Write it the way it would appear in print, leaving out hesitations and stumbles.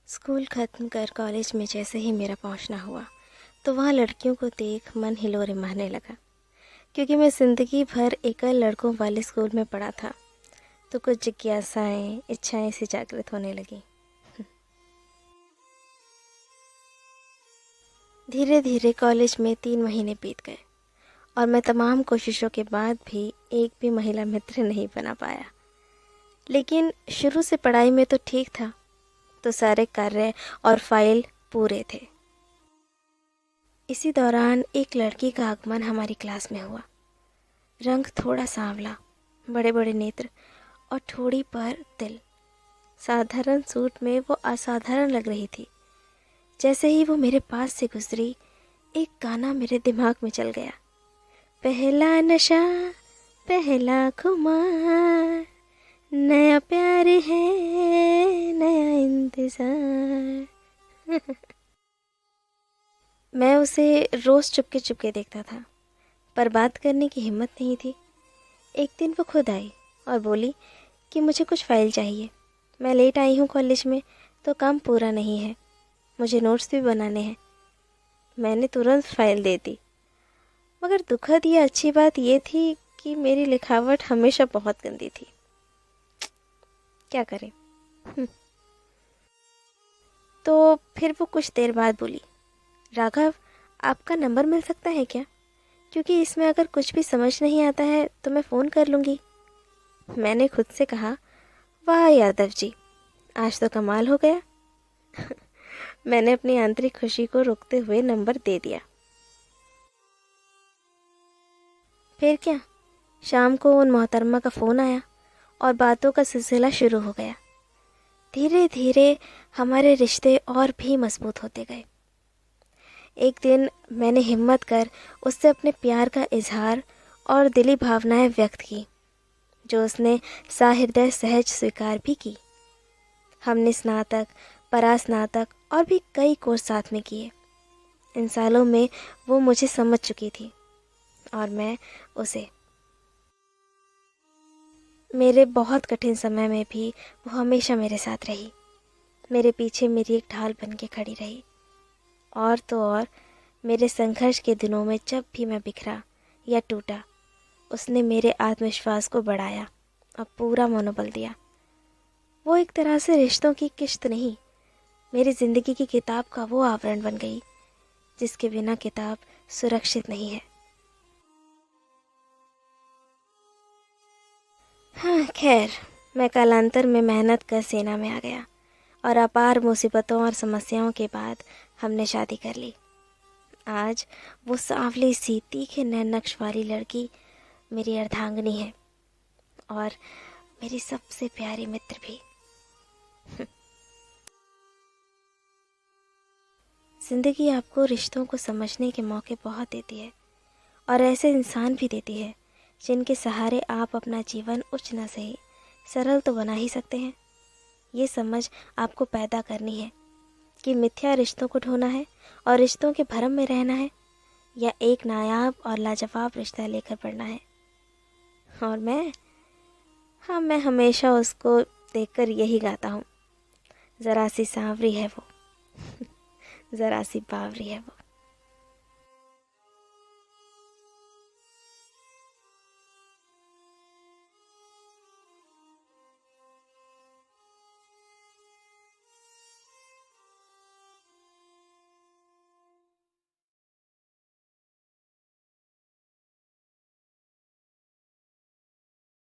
School ख़त्म कर college में जैसे ही मेरा पहुंचना हुआ तो वहाँ लड़कियों को देख मन हिलोरे मारने लगा, क्योंकि मैं ज़िंदगी भर एकल लड़कों वाले स्कूल में पढ़ा था। तो कुछ जिज्ञासाएं, इच्छाएं सी जागृत होने लगी। धीरे धीरे कॉलेज में 3 महीने बीत गए और मैं तमाम कोशिशों के बाद भी एक भी महिला मित्र नहीं बना पाया। लेकिन शुरू से पढ़ाई में तो ठीक था, तो सारे कार्य और फाइल पूरे थे। इसी दौरान एक लड़की का आगमन हमारी क्लास में हुआ। रंग थोड़ा सांवला, बड़े बड़े नेत्र और ठोड़ी पर तिल। साधारण सूट में वो असाधारण लग रही थी। जैसे ही वो मेरे पास से गुजरी, एक गाना मेरे दिमाग में चल गया। पहला नशा, पहला खुमार, नया प्यार है, नया इंतजार। मैं उसे रोज़ चुपके चुपके देखता था, पर बात करने की हिम्मत नहीं थी। एक दिन वो खुद आई और बोली कि मुझे कुछ फ़ाइल चाहिए। मैं लेट आई हूँ कॉलेज में, तो काम पूरा नहीं है, मुझे नोट्स भी बनाने हैं। मैंने तुरंत फ़ाइल दे दी, मगर दुखद या अच्छी बात ये थी कि मेरी लिखावट हमेशा बहुत गंदी थी। क्या करें। तो फिर वो कुछ देर बाद बोली, राघव, आपका नंबर मिल सकता है क्या? क्योंकि इसमें अगर कुछ भी समझ नहीं आता है तो मैं फ़ोन कर लूँगी। मैंने खुद से कहा, वाह यादव जी, आज तो कमाल हो गया। मैंने अपनी आंतरिक खुशी को रोकते हुए नंबर दे दिया। फिर क्या, शाम को उन मोहतरमा का फ़ोन आया और बातों का सिलसिला शुरू हो गया। धीरे धीरे हमारे रिश्ते और भी मजबूत होते गए। एक दिन मैंने हिम्मत कर उससे अपने प्यार का इजहार और दिली भावनाएं व्यक्त की, जो उसने सहृदय सहज स्वीकार भी की। हमने स्नातक, परास्नातक और भी कई कोर्स साथ में किए। इन सालों में वो मुझे समझ चुकी थी और मैं उसे। मेरे बहुत कठिन समय में भी वो हमेशा मेरे साथ रही, मेरे पीछे मेरी एक ढाल बन के खड़ी रही। और तो और, मेरे संघर्ष के दिनों में जब भी मैं बिखरा या टूटा, उसने मेरे आत्मविश्वास को बढ़ाया और पूरा मनोबल दिया। वो एक तरह से रिश्तों की किश्त नहीं, मेरी ज़िंदगी की किताब का वो आवरण बन गई जिसके बिना किताब सुरक्षित नहीं है। हाँ खैर, मैं कालांतर में मेहनत कर सेना में आ गया और अपार मुसीबतों और समस्याओं के बाद हमने शादी कर ली। आज वो सांवली सी तीखे नैन नक्श वाली लड़की मेरी अर्धांगिनी है और मेरी सबसे प्यारी मित्र भी। ज़िंदगी आपको रिश्तों को समझने के मौके बहुत देती है और ऐसे इंसान भी देती है जिनके सहारे आप अपना जीवन उच्च न सही सरल तो बना ही सकते हैं। ये समझ आपको पैदा करनी है कि मिथ्या रिश्तों को ढोना है और रिश्तों के भरम में रहना है, या एक नायाब और लाजवाब रिश्ता लेकर बढ़ना है। और मैं हमेशा उसको देखकर यही गाता हूँ, ज़रा सी सांवरी है वो, ज़रा सी बावरी है वो।